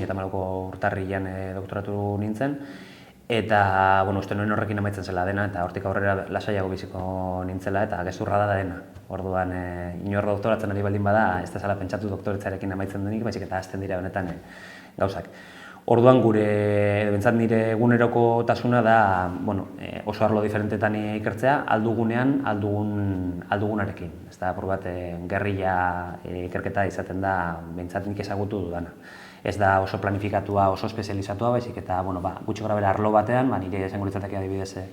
2014ko urtarrilean doktoratu nintzen, eta, uste nuen horrekin amaitzen zela dena, eta hortik aurrera lasaiago biziko nintzela, eta gezurra da dena. Orduan, inor doktoratzen ari baldin bada, ez da zela pentsatu doktoretzarekin amaitzen denik, baizik eta hasten dira honetan gauzak. Orduan bentsat nire egunerokotasuna da oso arlo diferentetan ikertzea, aldugunean, aldugunarekin. Ez da, apur bat, gerrilla ikerketa izaten da, bentsat nik ezagutu dudana. Ez da oso planifikatua, oso espezializatua, baizik eta gutxi gorabehera arlo batean, nire esango litzateke adibidez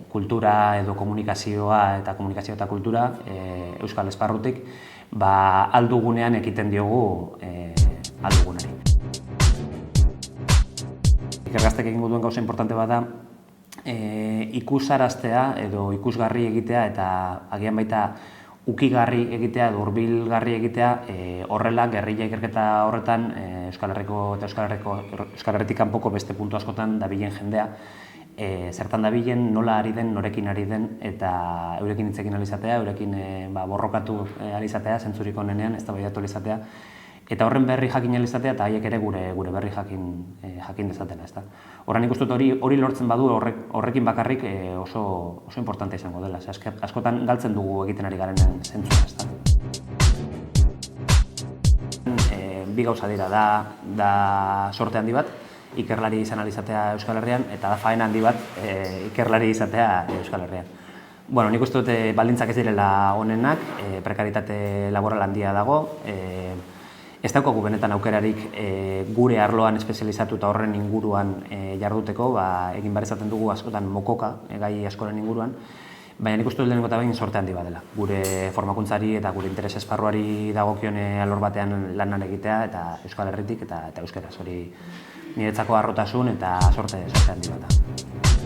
kultura edo komunikazioa eta komunikazio eta kultura euskal esparrutik aldugunean ekiten diogu aldugunari. Ikergaztek egingo duen gauza importante bat da ikusaraztea edo ikusgarri egitea eta agian baita ukigarri egitea edo hurbilgarri egitea horrela gerrilla ikerketa horretan Euskal Herriko eta Euskal Herritik kanpoko beste puntu askotan dabilen jendea zertan dabilen, nola ari den, norekin ari den eta eurekin hitz egin ahal izatea, eurekin borrokatu ahal izatea, zentzurik onenean, eztabaidatu ahal izatea. Eta horren berri jakin ahal izatea eta haiek ere gure berri jakin dezatela, ezta. Horren ikusten hori lortzen badu horrekin bakarrik oso importante izango dela. Askotan galtzen dugu egiten ari garenen zentzua, ezta. Bi gauza dira, da sorte handi bat, ikerlari izan ahal izatea Euskal Herrian, eta da faena handi bat ikerlari izatea Euskal Herrian. Nik uste dut baldintzak ez direla onenak, prekaritate laboral handia dago, ez daukagu benetan aukerarik gure arloan espezializatu eta horren inguruan jarduteko, egin behar izaten dugu askotan mokoka gai askoren inguruan, baina nik uste dut lehenengo eta behin sorte handi badela. Gure formakuntzari eta gure interes esparruari dagokion alor batean lanan egitea eta Euskal Herritik eta euskaraz. Hori niretzako harrotasun eta sorte handi bat da.